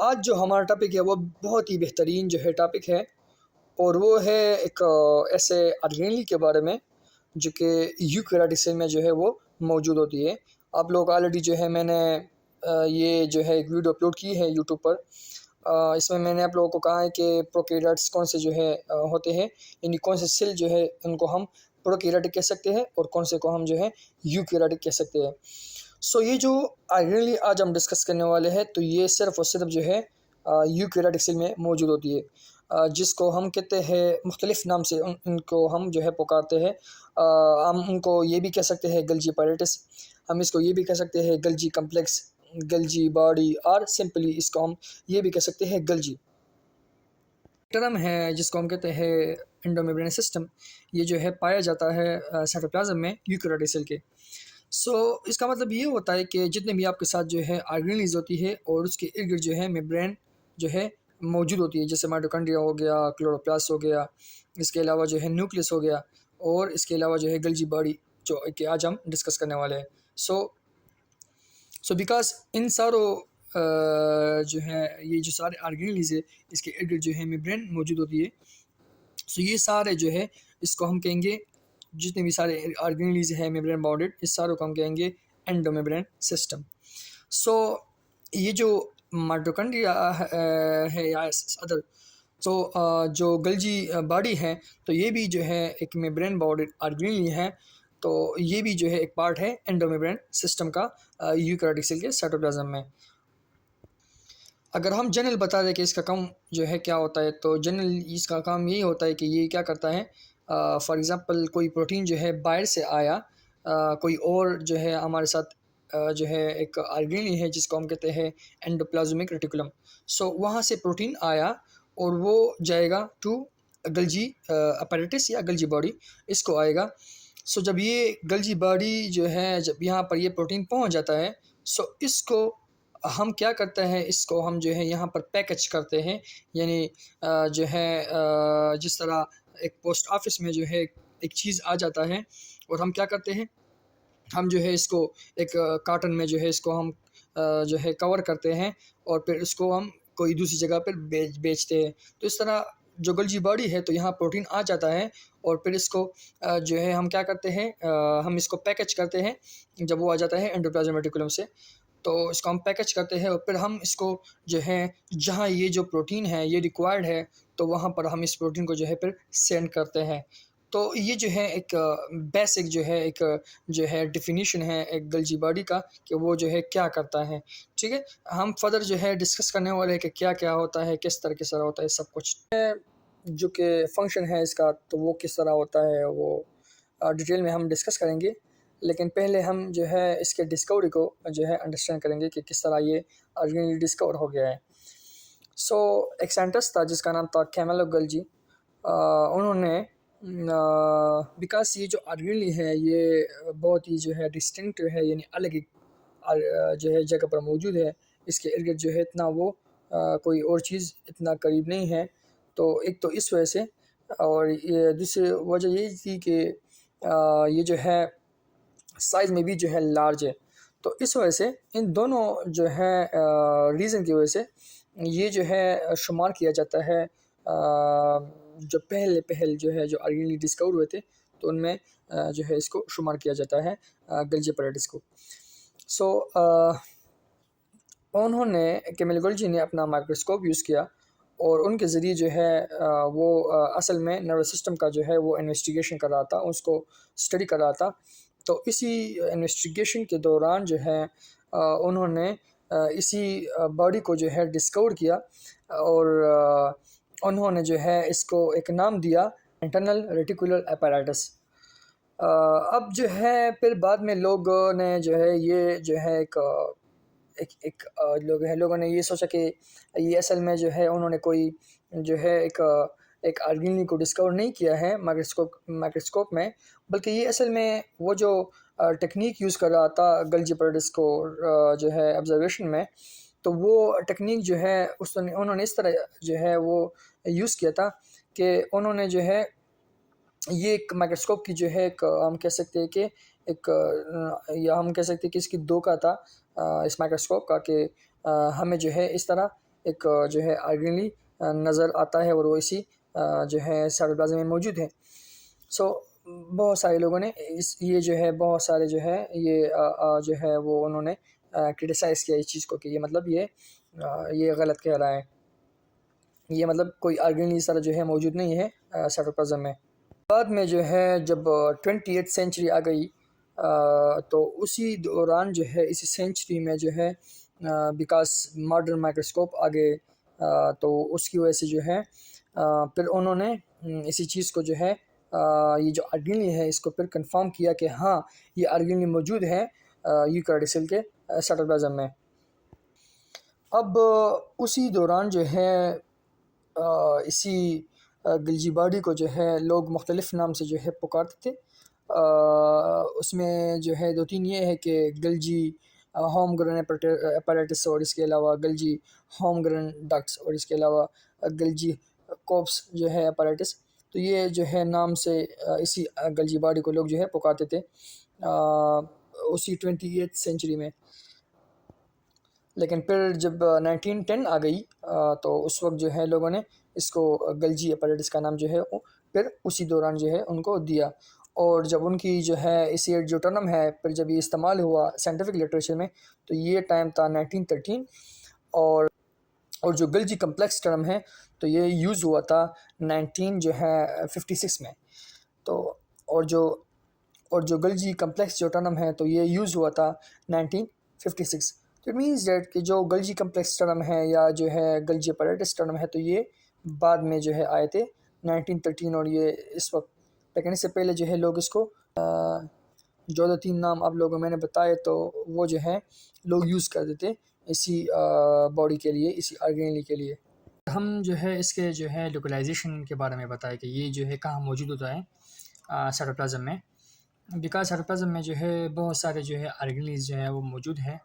आज जो हमारा टॉपिक है वो बहुत ही बेहतरीन जो है टॉपिक है, और वो है एक ऐसे ऑर्गेनेल के बारे में जो कि यूकेरियोटिक सेल में जो है वो मौजूद होती है। आप लोग ऑलरेडी जो है मैंने ये जो है एक वीडियो अपलोड की है यूट्यूब पर। इसमें मैंने आप लोगों को कहा है कि प्रोकैरियोट्स कौन से जो है होते हैं, यानी कौन से सेल जो है उनको हम प्रोकैरियोटिक कह सकते हैं और कौन से को हम जो है यूकेरियोटिक कह सकते हैं। सो ये जो ऑर्गेनेल आज हम डिस्कस करने वाले हैं, तो ये सिर्फ और सिर्फ जो है यूकेरियोटिक सेल में मौजूद होती है, जिसको हम कहते हैं मुख्तलिफ नाम से इनको हम जो है पुकारते हैं। हम उनको ये भी कह सकते हैं गल्जी पैरेटिस, हम इसको ये भी कह सकते हैं गल्जी कम्प्लेक्स, गल्जी बॉडी, और सिंपली इसको हम ये भी कह सकते हैं गल्जी। टर्म है जिसको हम कहते हैं एंडोमेम्ब्रेन सिस्टम, ये जो है पाया जाता है साइटोप्लाज्म में यूकेरियोटिक सेल के। इसका मतलब ये होता है कि जितने भी आपके साथ जो है ऑर्गेनेल्स होती है और उसके इर्द गिर्द जो है मेम्ब्रेन जो है मौजूद होती है, जैसे माइटोकॉन्ड्रिया हो गया, क्लोरोप्लास्ट हो गया, इसके अलावा जो है न्यूक्लियस हो गया, और इसके अलावा जो है गल्जी बॉडी जो कि आज हम डिस्कस करने वाले हैं। सो बिकॉज इन सारों जो है ये जो सारे ऑर्गेनेल्स है इसके इर्द गिर्द जो है मेम्ब्रेन मौजूद होती है। ये सारे जो है इसको हम कहेंगे, जितने भी सारे ऑर्गेनेल्स है मेम्ब्रेन बाउंडेड, इस सारों को हम कहेंगे एंडोमेम्ब्रेन सिस्टम। ये जो माइटोकॉन्ड्रिया है या अदर, जो गल्जी बॉडी है, तो ये भी जो है एक मेम्ब्रेन बाउंडेड ऑर्गेनेल है। तो ये भी जो है एक पार्ट है एंडोमेम्ब्रेन सिस्टम का यूकेरियोटिक सेल के साइटोप्लाज्म में। अगर हम जनरल बता दें कि इसका काम जो है क्या होता है, तो जनरल इसका काम यही होता है कि ये क्या करता है, फॉर एग्ज़ाम्पल कोई प्रोटीन जो है बाहर से आया, कोई और जो है हमारे साथ जो है एक ऑर्गेनेल है जिसको हम कहते हैं एंडोप्लाज्मिक रेटिकुलम। वहाँ से प्रोटीन आया और वो जाएगा टू गल्जी अपैरेटस या गल्जी बॉडी, इसको आएगा। जब ये गल्जी बॉडी जो है, जब यहाँ पर ये प्रोटीन पहुँच जाता है, इसको हम क्या करते हैं, इसको हम जो है यहाँ पर पैकेज करते हैं। यानी जो है जिस तरह एक पोस्ट ऑफिस में जो है एक चीज़ आ जाता है, और हम क्या करते हैं, हम जो है इसको एक कार्टन में जो है इसको हम जो है कवर करते हैं, और फिर इसको हम कोई दूसरी जगह पर बेचते हैं। तो इस तरह जो गल्जी बॉडी है, तो यहाँ प्रोटीन आ जाता है, और फिर इसको जो है हम क्या करते हैं, हम इसको पैकेज करते हैं। जब वो आ जाता है एंडोप्लाज्मिक रेटिकुलम से, तो इसको हम पैकेज करते हैं, और फिर हम इसको जो है जहाँ ये जो प्रोटीन है ये रिक्वायर्ड है, तो वहाँ पर हम इस प्रोटीन को जो है फिर सेंड करते हैं। तो ये जो है एक बेसिक जो है डेफिनेशन है एक गल्जी बॉडी का, कि वो जो है क्या करता है। ठीक है, हम फर्दर जो है डिस्कस करने वाले हैं कि क्या क्या होता है, किस तरह से होता है, सब कुछ जो कि फंक्शन है इसका, तो वो किस तरह होता है वो डिटेल में हम डिस्कस करेंगे। लेकिन पहले हम जो है इसके डिस्कवरी को जो है अंडरस्टैंड करेंगे कि किस तरह ये ऑर्गेनेल डिस्कवर हो गया है। एक साइंटिस्ट था जिसका नाम था कैमिलो गल्जी। उन्होंने बिकॉज ये जो ऑर्गेनेल है ये बहुत ही जो है डिस्टिंक्ट है, यानी अलग एक जो है जगह पर मौजूद है, इसके इर्द गिर्द जो है इतना वो कोई और चीज़ इतना करीब नहीं है। तो एक तो इस वजह से, और ये दूसरी वजह ये थी कि ये जो है साइज़ में भी जो है लार्ज है। तो इस वजह से इन दोनों जो है रीज़न की वजह से ये जो है शुमार किया जाता है, जो पहल जो है जो ऑर्गेनेल डिस्कवर हुए थे, तो उनमें जो है इसको शुमार किया जाता है गल्जी पैरेटिस को। उन्होंने कैमिलो गल्जी ने अपना माइक्रोस्कोप यूज़ किया, और उनके ज़रिए जो है वो असल में नर्वस सिस्टम का जो है वो इन्वेस्टिगेशन कर रहा था, उसको स्टडी कर रहा था। तो इसी इन्वेस्टिगेशन के दौरान जो है उन्होंने इसी बॉडी को जो है डिस्कवर किया, और उन्होंने जो है इसको एक नाम दिया इंटरनल रेटिकुलर apparatus। अब जो है फिर बाद में लोगों ने जो है ये जो है लोगों ने ये सोचा कि ये असल में जो है उन्होंने कोई जो है एक ऑर्गेनेल को डिस्कवर नहीं किया है माइक्रोस्कोप में, बल्कि ये असल में वो जो टेक्निक यूज़ कर रहा था गल्जी पैरेटिस को जो है ऑब्जर्वेशन में, तो वो टेक्निक जो है उन्होंने इस तरह जो है वो यूज़ किया था कि उन्होंने जो है ये एक माइक्रोस्कोप की जो है एक हम कह सकते हैं कि या हम कह सकते हैं कि इसकी दो का था इस माइक्रोस्कोप का, कि हमें जो है इस तरह एक जो है आर्गेनली नज़र आता है और वो इसी जो है साइटोप्लाज्म में मौजूद है। सो बहुत सारे लोगों ने इस ये जो है बहुत सारे जो है ये जो है वो उन्होंने क्रिटिसाइज़ किया इस चीज़ को कि ये मतलब ये गलत कह रहा है। ये मतलब कोई आर्गेनली इस तरह जो है मौजूद नहीं है साइटोप्लाज्म में। बाद में जो है जब 20th सेंचुरी आ गई तो उसी दौरान जो है इसी सेंचुरी में जो है बिकॉज मॉडर्न माइक्रोस्कोप आ गए तो उसकी वजह से जो है फिर उन्होंने इसी चीज़ को जो है ये जो आर्गेनली है इसको फिर कंफर्म किया कि हाँ ये आर्गेनली मौजूद है यूकैरियोटिस के साइटोप्लाज्म में। अब उसी दौरान जो है इसी गिल्जी बॉडी को जो है लोग मुख्तलिफ़ नाम से जो है पुकारते थे। उसमें जो है 2-3 ये है कि गिल्जी होम ग्रेन अपैरेटस और इसके अलावा गिल्जी होम ग्रेन डक्ट्स और इसके अलावा गिल्जी कोप्स जो है अपैरेटस। तो ये जो है नाम से इसी गिल्जी बॉडी को लोग जो है पुकारते थे उसी 20th सेंचुरी में। लेकिन फिर जब 1910 आ गई तो उस वक्त जो है लोगों ने इसको गल्जी अपैरेटस का नाम जो है वो फिर उसी दौरान जो है उनको दिया। और जब उनकी जो है इसी जो टर्म है फिर जब ये इस्तेमाल हुआ साइंटिफिक लिटरेचर में तो ये टाइम था 1913। और जो गल्जी कम्प्लेक्स टर्म है तो ये यूज़ हुआ था 19 जो है 56 में। तो और जो गल्जी कम्प्लेक्स जो टर्म है तो ये यूज़ हुआ था 1956। तो इट मीन्स दैट कि जो गल्जी कम्प्लेक्स टर्म है या जो है गल्जी अपैरेटस टर्म है तो ये बाद में जो है आए थे 1913। और ये इस वक्त लेकिन इससे पहले जो है लोग इसको जो 2-3 नाम आप लोगों मैंने बताए तो वो जो है लोग यूज़ कर देते इसी बॉडी के लिए, इसी आर्गेनली के लिए। हम जो है इसके जो है लोकलाइजेशन के बारे में बताए कि ये जो है कहाँ मौजूद होता है साइटोप्लाज्म में। बिकॉज साइटोप्लाज्म में जो है बहुत सारे जो है आर्गेनलीज जो है वो मौजूद है।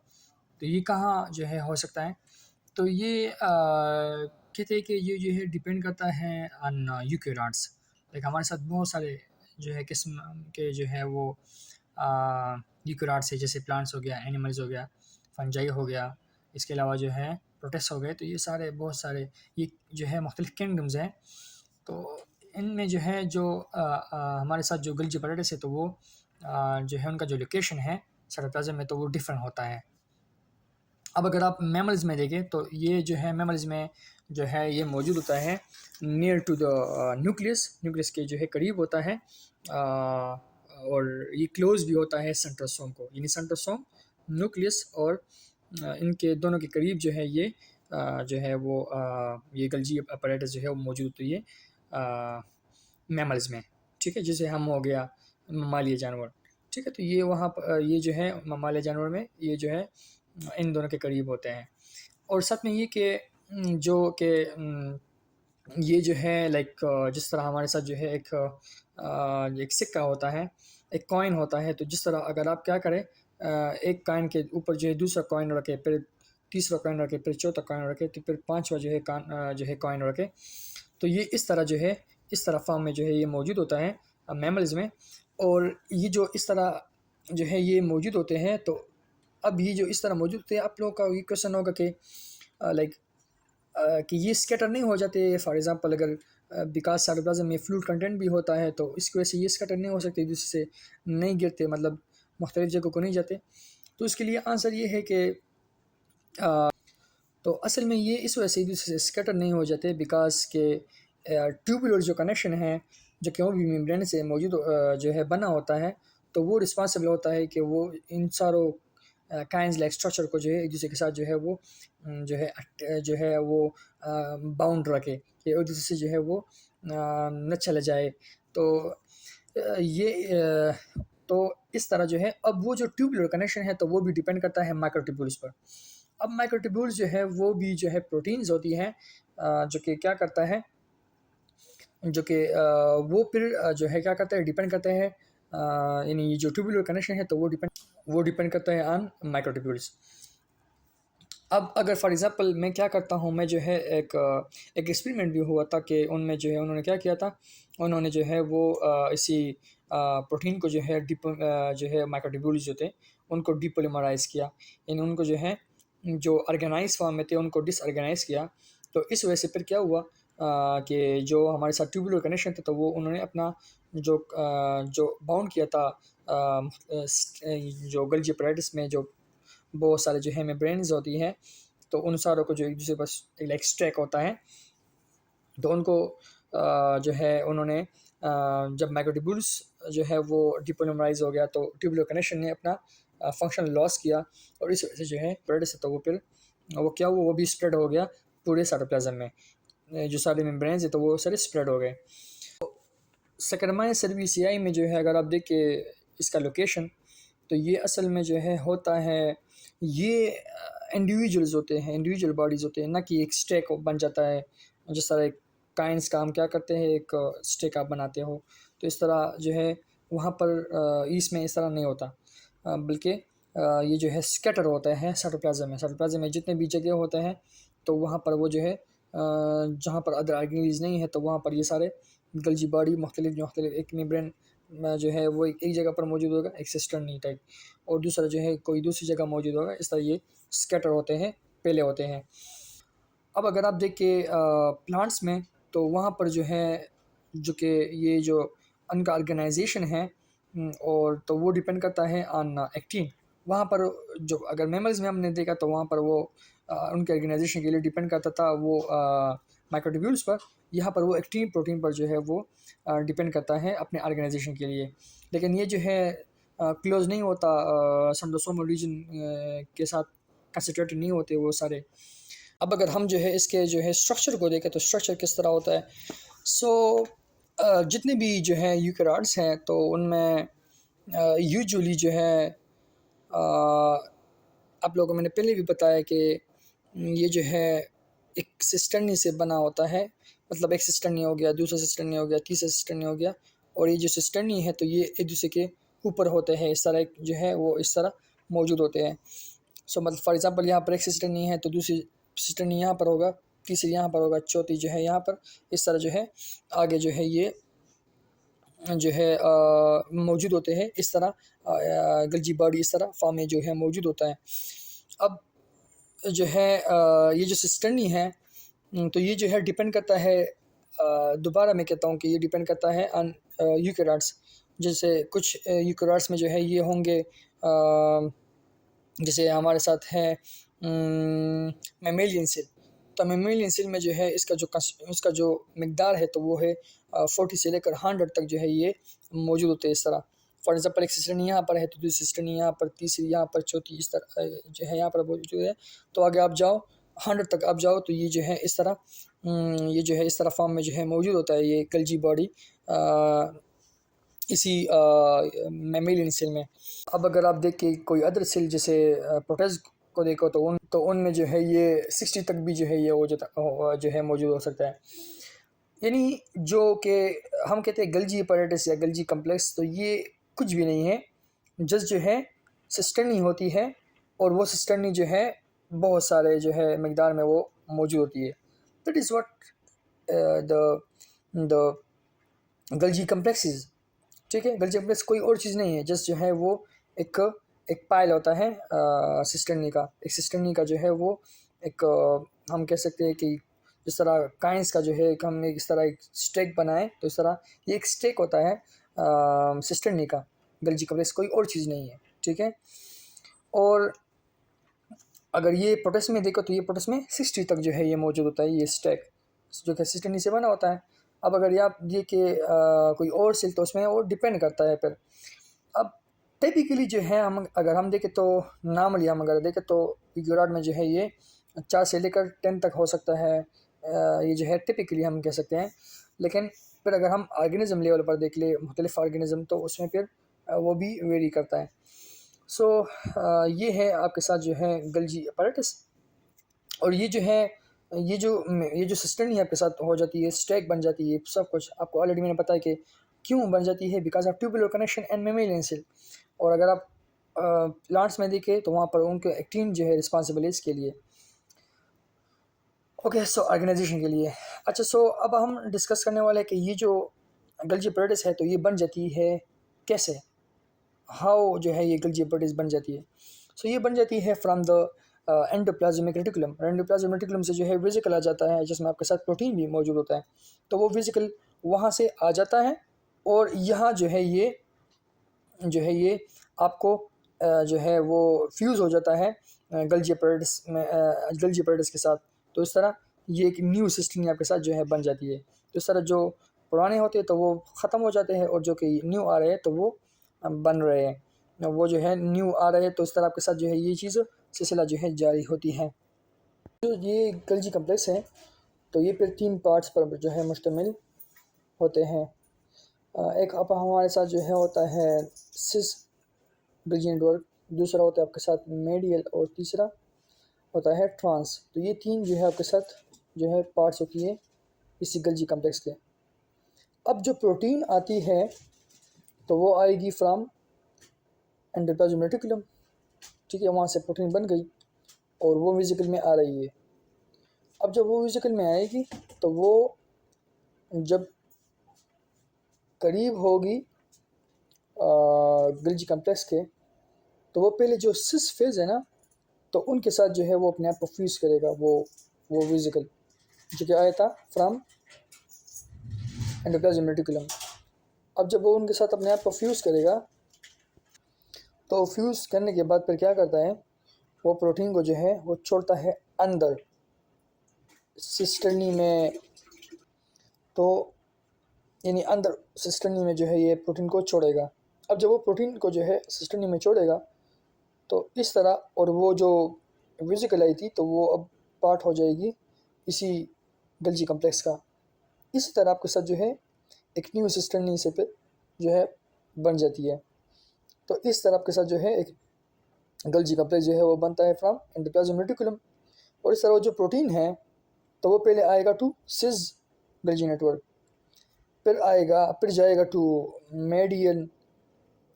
तो ये कहाँ जो है हो सकता है तो ये कहते हैं कि ये जो है डिपेंड करता है ऑन यूकैरियोट्स। लाइक हमारे साथ बहुत सारे जो है किस्म के जो है वो यूकैरियोट्स है, जैसे प्लांट्स हो गया, एनिमल्स हो गया, फंजाई हो गया, इसके अलावा जो है प्रोटिस्ट हो गए। तो ये सारे बहुत सारे ये जो है मुख्तलिफ किंगडम्स हैं। तो इनमें जो है जो हमारे साथ जो गल्जी अपैरेटस है तो वो जो है उनका जो लोकेशन है साइटोप्लाज्म में तो वो डिफरेंट होता है। अब अगर आप मैमल्स में देखें तो ये जो है मैमल्स में जो है ये मौजूद होता है नियर टू द न्यूक्लियस के जो है करीब होता है और ये क्लोज भी होता है सेंट्रोसोम को, यानी सेंट्रोसोम न्यूक्लियस और इनके दोनों के करीब जो है ये जो है वो ये गल्जी अपैरेटस जो है वो मौजूद होती है मैमल्स में। ठीक है, जैसे हम हो गया ममालिया जानवर। ठीक है, तो ये वहाँ पर ये जो है ममालिया जानवर में ये जो है इन दोनों के करीब होते हैं। और साथ में ये कि जो कि ये जो है लाइक जिस तरह हमारे साथ जो है एक सिक्का होता है, एक कॉइन होता है। तो जिस तरह अगर आप क्या करें एक कॉइन के ऊपर जो है दूसरा कॉइन रखे, फिर तीसरा कॉइन रखे, फिर चौथा कॉइन रखे, तो फिर पांचवा जो है कॉइन रखे। तो ये इस तरह जो है इस तरह फॉर्म में जो है ये मौजूद होता है मैमल्स में। और ये जो इस तरह जो है ये मौजूद होते हैं। तो अब ये जो इस तरह मौजूद थे, आप लोगों का ये क्वेश्चन होगा कि लाइक कि ये स्कैटर नहीं हो जाते। फॉर एग्जांपल अगर बिकॉज साइटोप्लाज्म में फ्लूइड कंटेंट भी होता है तो इसकी वजह से ये स्कैटर नहीं हो सकते, जिससे नहीं गिरते, मतलब मुख्तलिफ जगहों को नहीं जाते। तो इसके लिए आंसर ये है कि तो असल में ये इस वजह से दूसरे से स्कैटर नहीं हो जाते बिकॉज के ट्यूबुलर जो कनेक्शन है जो कि वो भी मेम्ब्रेन से मौजूद जो है बना होता है, तो वो रिस्पॉन्सिबल होता है कि वो इन सारों काइंस लाइक स्ट्रक्चर को जो है एक दूसरे के साथ जो है वो जो है वो बाउंड रखे कि एक दूसरे से जो है वो न चला जाए। तो तो इस तरह जो है अब वो जो ट्यूबुलर कनेक्शन है तो वो भी डिपेंड करता है माइक्रोट्यूब्यूल्स पर। अब माइक्रोट्यूब्यूल्स जो है वो भी जो है प्रोटीन्स होती हैं जो कि क्या करता है जो कि वो फिर जो है क्या करता है डिपेंड करता है यानी जो ट्यूबुलर कनेक्शन है तो वो डिपेंड करता है ऑन माइक्रोट्यूब्यूल्स। अब अगर फॉर एग्जांपल मैं क्या करता हूँ, मैं जो है एक एक्सपेरिमेंट भी हुआ था कि उनमें जो है उन्होंने क्या किया था, उन्होंने जो है वो इसी प्रोटीन को जो है जो है माइक्रोट्यूब्यूल्स जो थे उनको डीपोलीमराइज़ किया। यानी उनको जो है जो ऑर्गेनाइज फॉर्म में थे उनको डिसऑर्गेनाइज किया। तो इस वजह से फिर क्या हुआ कि जो हमारे साथ ट्यूबुलर कनेक्शन थे तो वो उन्होंने अपना जो बाउंड किया था जो गल्जी अपैरेटस में जो बहुत सारे जो है मेम्ब्रेन्स होती हैं, तो उन सारों को जो एक दूसरे पर लाइक स्ट्रैक होता है, तो उनको जो है उन्होंने जब माइक्रोट्यूब्यूल्स जो है वो डिपोलिमराइज हो गया तो ट्यूबुलर कनेक्शन ने अपना फंक्शन लॉस किया, और इस वजह से जो है स्प्रेड से तो वो फिर वो क्या हुआ, वो भी स्प्रेड हो गया पूरे साइटोप्लाज्म में। जो सारे मेम्ब्रेन्स है तो वो सारे स्प्रेड हो गए। सेकेंडरी सर्विसियाई में जो है अगर आप देखें इसका लोकेशन, तो ये असल में जो है होता है, ये इंडिविजुअल्स होते हैं, इंडिविजुअल बॉडीज़ होते हैं, ना कि एक स्टेक बन जाता है। जिस तरह एक काइंस का हम क्या करते हैं, एक स्टेक आप बनाते हो, तो इस तरह जो है वहाँ पर ईस्ट में इस तरह नहीं होता, बल्कि ये जो है स्कैटर होता है साइटोप्लाज्म में। साइटोप्लाज्म में जितने भी जगह होते हैं तो वहाँ पर वो जो है जहाँ पर अदर ऑर्गेनीज नहीं है तो वहाँ पर ये सारे गल्जी बॉडी मुख्तलिफ एक मेम्ब्रेन जो है वो एक जगह पर मौजूद होगा, एक सिस्टर्नी टाइप, और दूसरा जो है कोई दूसरी जगह मौजूद होगा। इस तरह ये स्कैटर होते हैं, पहले होते हैं। अब अगर आप देखें प्लांट्स में, तो वहाँ पर जो है जो कि ये जो उनका ऑर्गेनाइजेशन है और तो वो डिपेंड करता है ऑन एक्टिन। वहाँ पर जो अगर मैमल्स में हमने देखा तो वहाँ पर वो उनके ऑर्गेनाइजेशन के लिए डिपेंड करता था वो माइक्रोट्यूब्यूल्स पर। यहाँ पर वो एक्टिन प्रोटीन पर जो है वो डिपेंड करता है अपने ऑर्गेनाइजेशन के लिए। लेकिन ये जो है क्लोज नहीं होता, सेंट्रोसोमल रीजन के साथ कंसंट्रेटेड नहीं होते वो सारे। अब अगर हम जो है इसके जो है स्ट्रक्चर को देखें तो स्ट्रक्चर किस तरह होता है। जितने भी जो है यूकेरियोट्स हैं तो उनमें यूजुअली जो है आप लोगों को मैंने पहले भी बताया कि ये जो है एक सिस्टर्नी से बना होता है। मतलब एक सिस्टर्नी हो गया, दूसरा सिस्टर्नी हो गया, तीसरा सिस्टर्नी हो गया, और ये जो सिस्टर्नी है तो ये एक दूसरे के ऊपर होते हैं, इस तरह जो है वो इस तरह मौजूद होते हैं। मतलब फॉर एग्जांपल यहाँ पर एक सिस्टर्नी है तो दूसरी सिस्टर्नी यहाँ पर होगा, तीसरी यहाँ पर होगा, चौथी जो है यहाँ पर, इस तरह जो है आगे जो है ये जो है मौजूद होते हैं। इस तरह गल्जी बॉडी इस तरह फॉर्म में जो है मौजूद होता है। अब जो है ये जो सिस्टर्नी है तो ये जो है डिपेंड करता है, दोबारा मैं कहता हूँ कि ये डिपेंड करता है ऑन यूकेरियोट्स। जैसे कुछ यूकेरियोट्स में जो है ये होंगे, जैसे हमारे साथ है मेमेलियन सेल। तो मेमेलियन सेल में जो है इसका जो मिकदार है तो वो है 40 से लेकर 100 तक जो है ये मौजूद होते हैं इस तरह। फॉर एग्जांपल एक सिस्टर्नी यहाँ पर है तो दूसरी सिस्टर्नी यहाँ पर, तीसरी यहाँ पर, चौथी इस तरह जो है यहाँ पर मौजूद है। तो आगे आप जाओ 100 तक आप जाओ तो ये जो है इस तरह ये जो है इस तरह फॉर्म में जो है मौजूद होता है ये गल्जी बॉडी इसी मेमेलियन सेल में। अब अगर आप देखें कोई अदर सेल जैसे प्रोटेस्ट को देखो तो उनमें जो है ये 60 तक भी जो है ये जो है मौजूद हो सकता है। यानी जो कि हम कहते हैं गल्जी अपैरेटस या गल्जी कम्प्लेक्स, तो ये कुछ भी नहीं है, जस्ट जो है सिस्टर्नी होती है, और वो सिस्टर्नी जो है बहुत सारे जो है मिकदार में वो मौजूद होती है। That is what the गल्जी complexes. ठीक है, गल्जी कम्प्लेक्स कोई और चीज़ नहीं है, जस्ट जो है वो एक पाइल होता है सिस्टर्नी का। एक सिस्टर्नी का जो है वो एक हम कह सकते हैं कि जिस तरह काइंस का जो है हम इस तरह एक स्टेक बनाए तो इस तरह ये एक स्टेक होता है सिस्टर्नी का। गल्जी कम्प्लेक्स कोई और चीज़ नहीं है, ठीक है। और अगर ये प्रोटेस्ट में देखो तो ये प्रोटेस्ट में 60 तक जो है ये मौजूद होता है, ये स्टेक जो कि सिस्टर्नी से बना होता है। अब अगर आप ये कि कोई और सेल तो उसमें और डिपेंड करता है फिर। अब टिपिकली जो है अगर हम देखें तो नॉर्मली हम अगर देखें तो यूकेरियोट में जो है ये 4 से लेकर 10 तक हो सकता है, ये जो है टिपिकली हम कह सकते हैं। लेकिन फिर अगर हम ऑर्गेनिज्म लेवल पर देख ले मुख्तलिफ ऑर्गेनिज्म तो उसमें फिर वो भी वेरी करता है। सो ये है आपके साथ जो है गल्जी अपैरेटस। और ये जो है ये जो सिस्टर्नी आपके साथ हो जाती है, स्टैक बन जाती है, सब कुछ आपको ऑलरेडी मैंने बताया कि क्यों बन जाती है, because of tubular connection and mammalian cell. और अगर आप प्लांट्स में देखें तो वहाँ पर उनके एक्टिन जो है रिस्पॉन्सिबल है इसके लिए। ओके, सो ऑर्गेनाइजेशन के लिए। अच्छा, सो अब हम डिस्कस करने वाले हैं कि ये जो गल्जी अपैरेटस है तो ये बन जाती है कैसे, हाउ जो है ये गल्जी अपैरेटस बन जाती है। सो ये बन जाती है from the endoplasmic reticulum. Endoplasmic reticulum से जो है वेसिकल आ जाता है, जिसमें आपके साथ प्रोटीन भी मौजूद होता है। तो वो वेसिकल वहाँ से आ जाता है और यहाँ जो है ये आपको जो है वो फ्यूज़ हो जाता है गल्जी अपैरेटस में, गल्जी अपैरेटस के साथ। तो इस तरह ये एक न्यू सिस्टम आपके साथ जो है बन जाती है। तो इस तरह जो पुराने होते हैं तो वो ख़त्म हो जाते हैं और जो कि न्यू आ रहे हैं तो वो बन रहे हैं, वो जो है न्यू आ रहे हैं। तो इस तरह आपके साथ जो है ये चीज़ सिलसिला जो है जारी होती है। जो ये गल्जी कम्प्लेक्स है तो ये फिर 3 पार्ट्स पर जो है मुश्तमिल होते हैं। एक अब हमारे साथ जो है होता है सिस गल्जी नेटवर्क, दूसरा होता है आपके साथ मेडियल और तीसरा होता है ट्रांस। तो ये 3 जो है आपके साथ जो है पार्ट्स होती है इसी गल्जी कम्प्लेक्स के। अब जो प्रोटीन आती है तो वो आएगी फ्राम एंडोप्लाज्मिक रेटिकुलम, ठीक है, वहाँ से प्रोटीन बन गई और वो वेसिकल में आ रही है। अब जब वो वेसिकल में आएगी तो वो जब करीब होगी गल्जी कम्प्लेक्स के, तो वो पहले जो सिस फेज है ना, तो उनके साथ जो है वो अपने आप को फ्यूज़ करेगा वो वेसिकल जो कि आया था फ्राम एंडोप्लाज्मिक रेटिकुलम। अब जब वो उनके साथ अपने आप को फ्यूज़ करेगा तो फ्यूज़ करने के बाद फिर क्या करता है, वो प्रोटीन को जो है वो छोड़ता है अंदर सिस्टर्नी में। तो यानी अंदर सिस्टर्नी में जो है ये प्रोटीन को छोड़ेगा। अब जब वो प्रोटीन को जो है सिस्टर्नी में छोड़ेगा तो इस तरह, और वो जो वेसिकल आई थी तो वो अब पार्ट हो जाएगी इसी गल्जी कम्प्लेक्स का। इसी तरह आपके साथ जो है एक न्यू सिस्टर्नी से पे जो है बन जाती है। तो इस तरह आपके साथ जो है एक गल्जी कम्प्लेक्स जो है वो बनता है फ्रॉम एंडोप्लाज्मिक रेटिकुलम। और इस तरह वो जो प्रोटीन है तो वो पहले आएगा टू सिस गल्जी नेटवर्क, फिर जाएगा टू मेडियल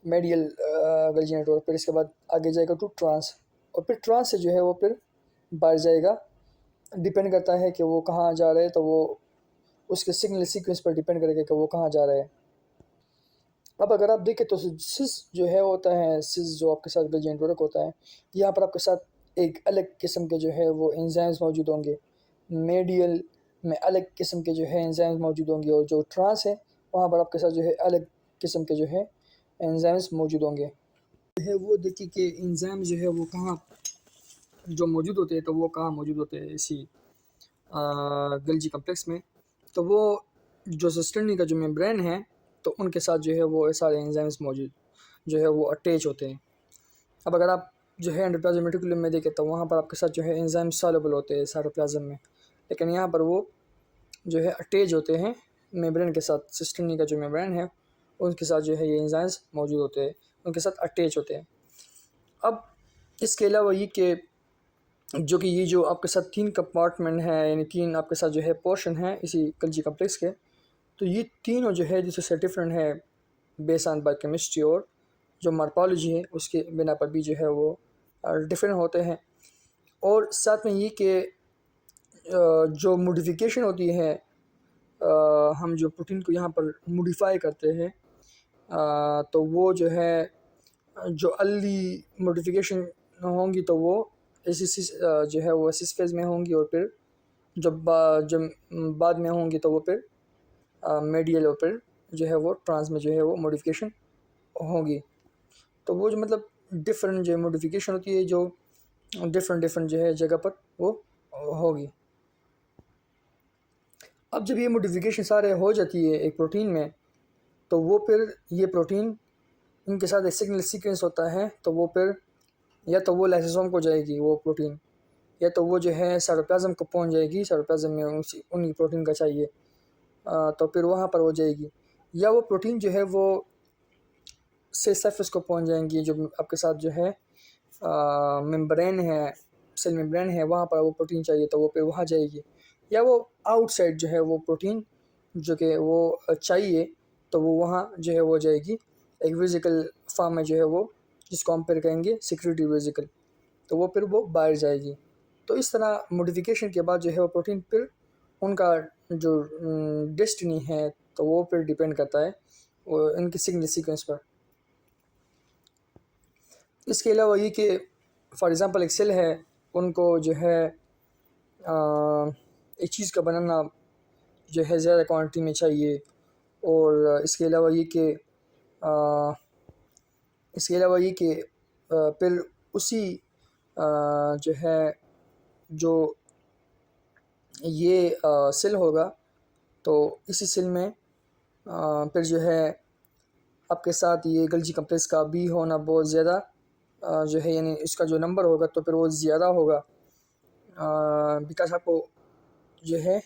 गल्जी नेटवर्क, फिर इसके बाद आगे जाएगा टू ट्रांस, और फिर ट्रांस से जो है वो फिर बाहर जाएगा। डिपेंड करता है कि वो कहाँ जा रहे हैं, तो वो उसके सिग्नल सीक्वेंस पर डिपेंड करेगा कि वो कहाँ जा रहे हैं। अब अगर आप देखें तो सिस जो है होता है, सिस जो आपके साथ गल्जी नेटवर्क होता है, यहाँ पर आपके साथ एक अलग किस्म के जो है वो एंजाइम्स मौजूद होंगे। मेडियल में अलग किस्म के जो है एंजाइम्स मौजूद होंगे, और जो ट्रांस है वहाँ पर आपके साथ जो है अलग किस्म के जो है एंजाइम्स मौजूद होंगे। है वो देखिए कि एंजाइम जो है वो कहाँ जो मौजूद होते हैं, तो वो कहाँ मौजूद होते हैं इसी गल्जी कम्प्लेक्स में। तो वो जो सिस्टर्नी का जो मेम्ब्रेन है तो उनके साथ जो है वो सारे एंजाइम्स मौजूद जो है वो अटैच होते हैं। अब अगर आप जो है एंडोप्लाज्मिक रेटिकुलम में देखें तो वहाँ पर आपके साथ जो है एंजाइम सॉल्युबल होते हैं साइटोप्लाज्म में, लेकिन यहाँ पर वो जो है अटैच होते हैं मेम्ब्रेन के साथ। सिस्टर्नी का जो मेम्ब्रेन है उनके साथ जो है ये एंजाइम्स मौजूद होते हैं, उनके साथ अटैच होते हैं। अब इसके अलावा ये कि जो कि ये जो आपके साथ 3 कंपार्टमेंट हैं, यानी 3 आपके साथ जो है पोर्शन है इसी गल्जी कम्प्लेक्स के, तो ये तीनों जो है जिससे डिफरेंट है बेस ऑन बायोकेमिस्ट्री और जो मार्पोलॉजी है उसके बिना पर भी जो है वो डिफरेंट होते हैं। और साथ में ये कि जो मॉडिफिकेशन होती है, हम जो प्रोटीन को यहाँ पर मॉडिफाई करते हैं, तो वो जो है जो अर्ली मॉडिफिकेशन होंगी तो वो एसिस जो है वो एसिस फेज में होंगी, और फिर जब बाद में होंगी तो वो फिर मेडियल, और फिर जो है वो ट्रांस में जो है वो मॉडिफिकेशन होगी। तो वो जो मतलब डिफरेंट जो मॉडिफिकेशन होती है जो डिफरेंट जो है जगह पर वो होगी। अब जब ये मॉडिफिकेशन सारे हो जाती है एक प्रोटीन में, तो वो फिर ये प्रोटीन इनके साथ एक सिग्नल सीक्वेंस होता है, तो वो फिर या तो वो लाइसोसोम को जाएगी वो प्रोटीन, या तो वो जो है साइटोप्लाज्म को पहुंच जाएगी, साइटोप्लाज्म में उन्हीं प्रोटीन का चाहिए, तो फिर वहाँ पर हो जाएगी। या वो प्रोटीन जो है वो सेल सरफेस को पहुंच जाएंगी, जो आपके साथ जो है मेम्ब्रेन है, सेल मेम्ब्रेन है, वहाँ पर वो प्रोटीन चाहिए तो वो फिर वहाँ जाएगी। या वो आउटसाइड जो है वो प्रोटीन जो कि वो चाहिए तो वो वहाँ जो है वो जाएगी एक वेसिकल फॉर्म में जो है वो, जिसको हम फिर कहेंगे सिक्रीटरी वेसिकल, तो वो फिर वो बाहर जाएगी। तो इस तरह मॉडिफिकेशन के बाद जो है वो प्रोटीन फिर उनका जो डेस्टिनी है तो वो फिर डिपेंड करता है वो इनकी सिग्नल सीक्वेंस पर। इसके अलावा ये कि फॉर एग्ज़ाम्पल एक सेल है उनको जो है एक चीज़ का बनाना जो है ज़्यादा क्वांटिटी में चाहिए। और इसके अलावा ये कि फिर उसी जो है जो ये सेल होगा, तो इसी सेल में फिर जो है आपके साथ ये गल्जी कम्प्लेक्स का भी होना बहुत ज़्यादा जो है, यानी इसका जो नंबर होगा तो फिर वो ज़्यादा होगा, बिकॉज आपको जो है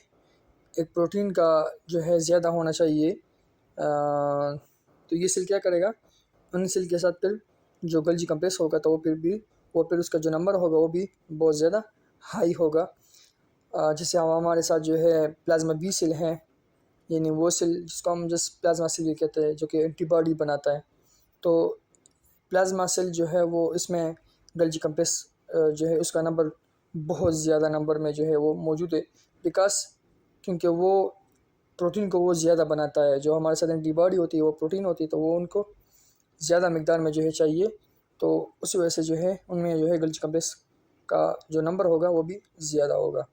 एक प्रोटीन का जो है ज़्यादा होना चाहिए। तो ये सेल क्या करेगा, उन सेल के साथ फिर जो गल्जी कम्प्लेक्स होगा तो वो फिर उसका जो नंबर होगा वो भी बहुत ज़्यादा हाई होगा। जैसे हमारे साथ जो है प्लाज्मा बी सेल है, यानी वो सेल जिसको हम जस्ट प्लाज्मा सेल भी कहते हैं, जो कि एंटीबॉडी बनाता है। तो प्लाज्मा सेल जो है वो इसमें गल्जी कम्प्लेक्स जो है उसका नंबर बहुत ज़्यादा नंबर में जो है वो मौजूद है, बिकॉज क्योंकि वो प्रोटीन को वो ज़्यादा बनाता है। जो हमारे साथ एंटीबॉडी होती है वो प्रोटीन होती है, तो वो उनको ज़्यादा मकदार में जो है चाहिए, तो उस वजह से जो है उनमें जो है गल्जी कम्प्लेक्स का जो नंबर होगा वो भी ज़्यादा होगा।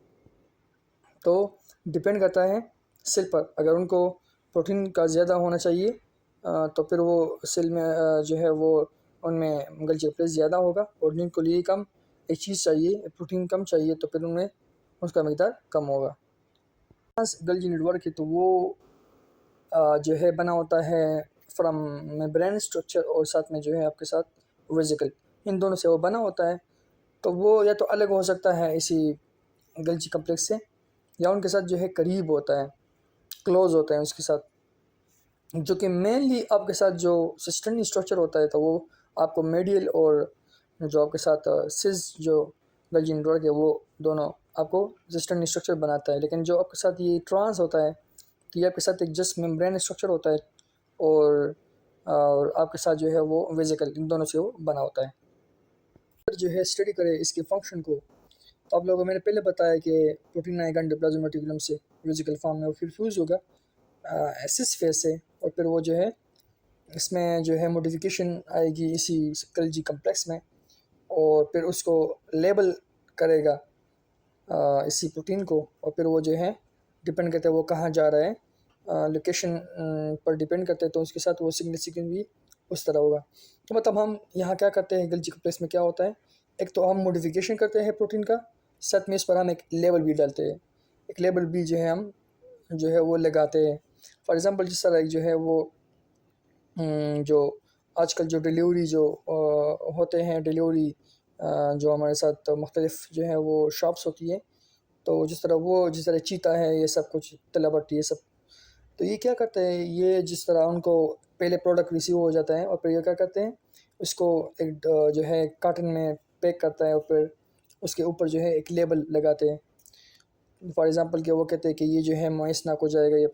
तो डिपेंड करता है सेल पर। अगर उनको प्रोटीन का ज़्यादा होना चाहिए तो फिर वो सेल में जो है वो उनमें गल्जी कम्प्लेक्स ज़्यादा होगा, और जिनको लिए कम एक चीज़ चाहिए, प्रोटीन कम चाहिए, तो फिर उनमें उसका मकदार कम होगा। गल्जी नेटवर्क है तो वो जो है बना होता है फ्रॉम मेम्ब्रेन स्ट्रक्चर, और साथ में जो है आपके साथ वेसिकल, इन दोनों से वो बना होता है। तो वो या तो अलग हो सकता है इसी गल्जी कम्प्लेक्स से, या उनके साथ जो है करीब होता है, क्लोज होता है उसके साथ। जो कि मेनली आपके साथ जो सिस्टर्न स्ट्रक्चर होता है तो वो आपको मेडियल, और जो आपके साथ सिस जो गल्जी नेटवर्क है वो दोनों आपको सिस्टर्न स्ट्रक्चर बनाता है। लेकिन जो आपके साथ ये ट्रांस होता है तो ये आपके साथ एक जस्ट मेम्ब्रेन स्ट्रक्चर होता है, और आपके साथ जो है वो वेसिकल, इन दोनों से वो बना होता है। जो है स्टडी करें इसके फंक्शन को, तो आप लोगों को मैंने पहले बताया कि प्रोटीन आएगा एंडोप्लाज्मिक रेटिकुलम से वेसिकल फॉर्म में, और फिर फ्यूज़ होगा सिस फेज से, और फिर वो जो है इसमें जो है मॉडिफिकेशन आएगी इसी गल्जी कम्प्लेक्स में, और फिर उसको लेबल करेगा इसी प्रोटीन को, और फिर वो जो है डिपेंड करता है वो कहाँ जा रहा है, लोकेशन पर डिपेंड करते हैं, तो उसके साथ वो सिग्निफिकेंस भी उस तरह होगा। तो मतलब हम यहाँ क्या करते हैं, गल्जी कम्प्लेक्स में क्या होता है, एक तो हम मॉडिफिकेशन करते हैं प्रोटीन का, साथ में इस पर हम एक लेबल भी डालते हैं। एक लेबल भी जो है हम जो है वो लगाते हैं। फॉर एग्ज़ाम्पल जिस तरह जो है वो जो आजकल जो डिलीवरी जो होते हैं, डिलीवरी जो हमारे साथ मुख्तलिफ जो है वो शॉप्स होती है, तो जिस तरह चीता है, ये सब कुछ तलाबट्टी, ये सब, तो ये क्या करते हैं, ये जिस तरह उनको पहले प्रोडक्ट रिसीव हो जाता है, और फिर ये क्या करते हैं, उसको एक जो है कार्टन में पैक करता है, और फिर उसके ऊपर जो है एक लेबल लगाते हैं। फॉर एग्ज़ाम्पल कि वो कहते हैं कि ये जो है महेसना को जाएगा, ये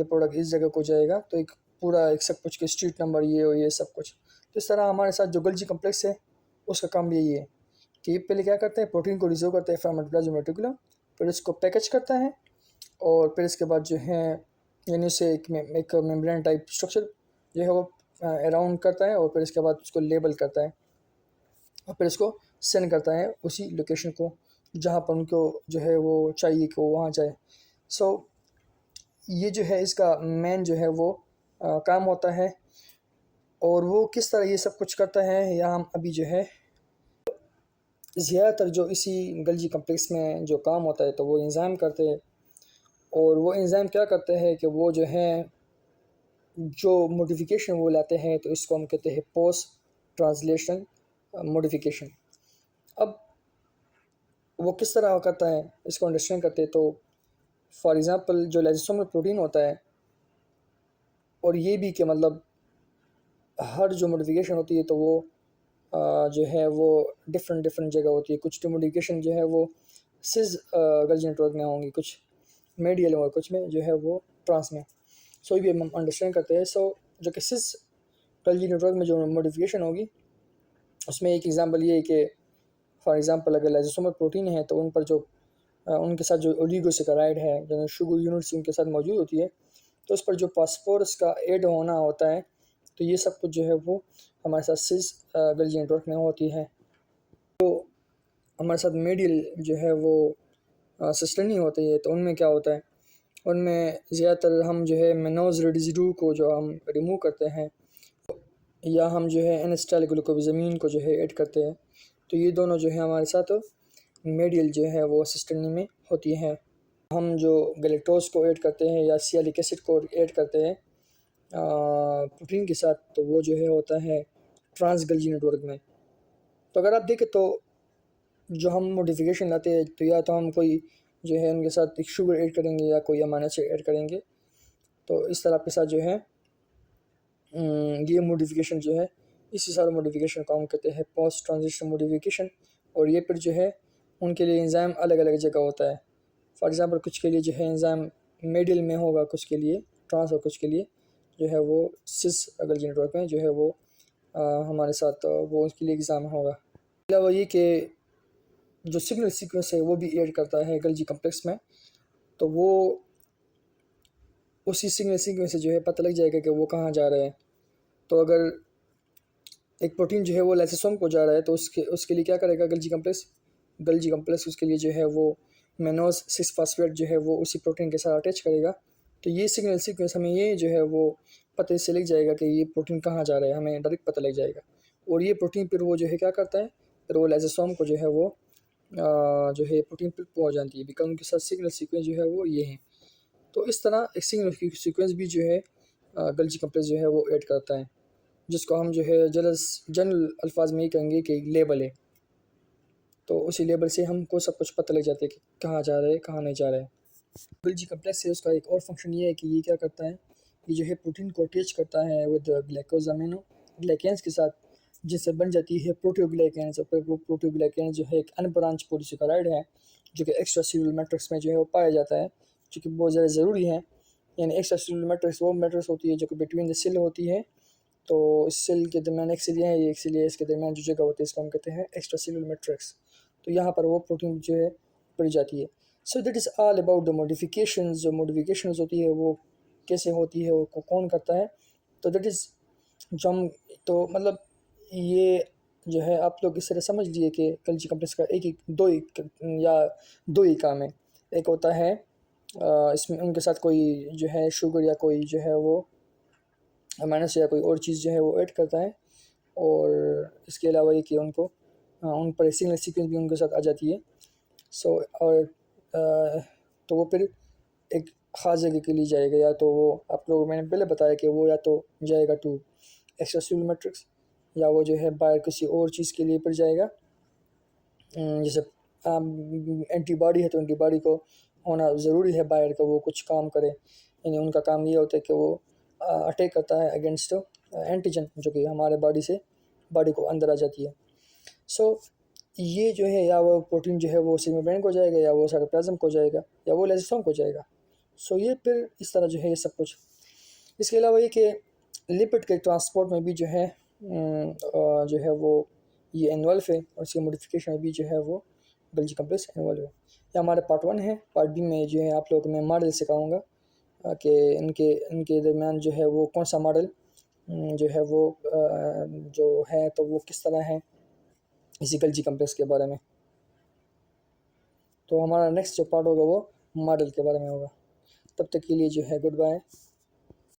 प्रोडक्ट इस जगह को जाएगा, तो एक पूरा एक सब कुछ के स्ट्रीट नंबर ये और ये सब कुछ। तो इस तरह हमारे साथ जो गल्जी कम्प्लेक्स है उसका काम यही है कि पहले क्या करते हैं, प्रोटीन को रिजर्व करते हैं फ्रॉम एंडोप्लाज्मिक रेटिकुलम, फिर इसको पैकेज करता है, और फिर इसके बाद जो है यानी उसे एक मेम्ब्रेन टाइप स्ट्रक्चर जो है वो अराउंड करता है, और फिर इसके बाद उसको लेबल करता है, और फिर इसको सेंड करता है उसी लोकेशन को जहाँ पर उनको जो है वो चाहिए कि वो वहाँ जाए। सो ये जो है इसका मेन जो है वो काम होता है, और वो किस तरह ये सब कुछ करता है या हम अभी जो है ज़्यादातर जो इसी गल्जी कम्प्लेक्स में जो काम होता है तो वो एंजाइम करते हैं। और वो एंजाइम क्या करते हैं कि वो जो है जो मॉडिफिकेशन वो लाते हैं, तो इसको हम कहते हैं पोस्ट ट्रांसलेशन मॉडिफिकेशन। अब वो किस तरह करता है इसको अंडरस्टैंड करते हैं, तो फॉर एग्ज़ाम्पल जो लाइसोसोमल प्रोटीन होता है, और ये भी कि मतलब हर जो मॉडिफिकेशन होती है तो वो जो है वो डिफरेंट जगह होती है। कुछ तो मॉडिफिकेशन जो है वो सिस गल्जी नेटवर्क में होंगी, कुछ मेडियल और कुछ में जो है वो ट्रांस में। सो ये भी हम अंडरस्टैंड करते हैं। सो जो कि सिस गल्जी नेटवर्क में जो मॉडिफिकेशन होगी उसमें एक एग्जांपल ये है कि फॉर एग्जांपल अगर लाइसोसोमल प्रोटीन है तो उन पर जो उनके साथ जो ओलिगोसैकेराइड है, जो शुगर यूनिट्स उनके साथ मौजूद होती है, तो उस पर जो फास्फोरस का ऐड होना होता है, तो ये सब कुछ जो है वो हमारे साथ सिस गल्जी नेटवर्क में होती है। तो हमारे साथ मेडियल जो है वो सिस्टर नहीं होती है, तो उनमें क्या होता है, उनमें ज़्यादातर हम जो है मेनोज रेडिजिडू को जो हम रिमूव करते हैं, या हम जो है एनएस्टाइल ग्लूकोज़मीन को जो है ऐड करते हैं। तो ये दोनों जो है हमारे साथ मेडियल जो है वो सिस्टर्नी में होती हैं। हम जो गैलेक्टोज को ऐड करते हैं या सियालिक एसिड को ऐड करते हैं प्रोटीन के साथ, तो वो जो है होता है ट्रांस गल्जी नेटवर्क में। तो अगर आप देखें तो जो हम मॉडिफिकेशन लाते हैं, तो या तो हम कोई जो है उनके साथ एक शुगर ऐड करेंगे या कोई अमाइनो एसिड ऐड करेंगे। तो इस तरह के साथ जो है ये मॉडिफिकेशन जो है, इसी सारे मॉडिफिकेशन को हम कहते हैं पोस्ट ट्रांजिशन मॉडिफिकेशन। और ये फिर जो है उनके लिए एंजाइम अलग अलग जगह होता है। फॉर एग्ज़ाम्पल कुछ के लिए जो है एंजाइम मिडिल में होगा, कुछ के लिए ट्रांस, और कुछ के लिए जो है वो सिस गल्जी नेटवर्क में जो है वो हमारे साथ वो उसके लिए एग्ज़ाम होगा। अलावा ये कि जो सिग्नल सीक्वेंस है वो भी ऐड करता है गल्जी कम्प्लेक्स में, तो वो उसी सिग्नल सीक्वेंस से जो है पता लग जाएगा कि वो कहाँ जा रहे हैं। तो अगर एक प्रोटीन जो है वो लाइसोसोम को जा रहा है, तो उसके लिए क्या करेगा गल्जी कम्प्लेक्स उसके लिए जो है वो मेनोज 6 फास्फेट जो है वो उसी प्रोटीन के साथ अटैच करेगा। तो ये सिग्नल सीक्वेंस हमें ये जो है वो पता से लग जाएगा कि ये प्रोटीन कहाँ जा रहा है, हमें डायरेक्ट पता लग जाएगा। और ये प्रोटीन फिर वो जो है क्या करता है, फिर वो लाइसोसोम को जो है वो जो है प्रोटीन पर पहुँच जाती है, बिकॉज उनके साथ सिग्नल सीक्वेंस जो है वो ये है। तो इस तरह एक सिग्नल सीक्वेंस भी जो है गल्जी कम्प्लेक्स जो है वो ऐड करता है, जिसको हम जो है जनरल अल्फाज में ये कहेंगे कि लेबल है। तो उसी लेबल से हमको सब कुछ पता लग जाता है कि कहाँ जा रहे हैं, कहाँ नहीं जा रहे हैं। गल्जी कम्प्लेक्स है उसका एक और फंक्शन ये है कि ये क्या करता है, ये जो है प्रोटीन को अटैच करता है विद ग्लाइकोज अमीनो ग्लाइकेंस के साथ, जिससे बन जाती है प्रोटियोग्लाइकेंस। और फिर वो प्रोटियोग्लाइकेंस जो है एक अनब्रांच पॉलीसेकेराइड है, जो कि एक्स्ट्रा सेलुलर मैट्रिक्स में जो है वो पाया जाता है, जो कि बहुत ज़्यादा ज़रूरी है। यानी एक्स्ट्रा सेलुलर मैट्रिक्स वो मैट्रिक्स होती है जो कि बिटवीन द सेल होती है। तो इस सेल के दरमियान एक सेल है, ये एक सेल है, इसके दरमियान जो जगह होती है इसको हम कहते हैं एक्स्ट्रा सेलुलर मैट्रिक्स। तो यहाँ पर वो प्रोटीन जो है पड़ जाती है। So that is all about the modifications. जो मॉडिफिकेशंस होती है वो कैसे होती है, वो कौन करता है। तो दैट इज़ जो हम, तो मतलब ये जो है आप लोग इस तरह समझ लिए कि गल्जी कम्प्लेक्स का दो ही काम है। एक होता है इसमें उनके साथ कोई जो है शुगर या कोई जो है वो अमाइनो एसिड या कोई और चीज़ जो है वो ऐड करता है। और इसके अलावा ये कि उनको उन पर सिग्नल सीक्वेंस भी उनके साथ आ जाती है। सो और तो वो फिर एक ख़ास जगह के लिए जाएगा, या तो वो आप लोगों मैंने पहले बताया कि वो या तो जाएगा टू एक्स्ट्रा सेलुलर मैट्रिक्स, या वो जो है बाहर किसी और चीज़ के लिए फिर जाएगा। जैसे एंटीबॉडी है तो एंटीबॉडी को होना ज़रूरी है बाहर का, वो कुछ काम करे। यानी उनका काम ये होता है कि वो अटैक करता है अगेंस्ट एंटीजन जो कि हमारे बॉडी को अंदर आ जाती है। सो ये जो है, या वो प्रोटीन जो है वो सेल मेम्ब्रेन को जाएगा, या वो साइटोप्लाज्म को जाएगा, या वो लाइसोसोम को जाएगा। सो ये फिर इस तरह जो है ये सब कुछ। इसके अलावा ये कि लिपिड के ट्रांसपोर्ट में भी जो है वो ये इन्वॉल्व है, और इसकी मॉडिफिकेशन भी जो है वो गल्जी कम्प्लेक्स इन्वॉल्व है। ये हमारे पार्ट 1 है। पार्ट बी में जो है आप लोगों को मैं मॉडल सिखाऊंगा कि इनके दरमियान जो है वो कौन सा मॉडल जो है वो जो है तो वो किस तरह है, इसी गल्जी कम्प्लेक्स के बारे में। तो हमारा नेक्स्ट जो पार्ट होगा वो मॉडल के बारे में होगा। तब तक के लिए जो है गुड बाय।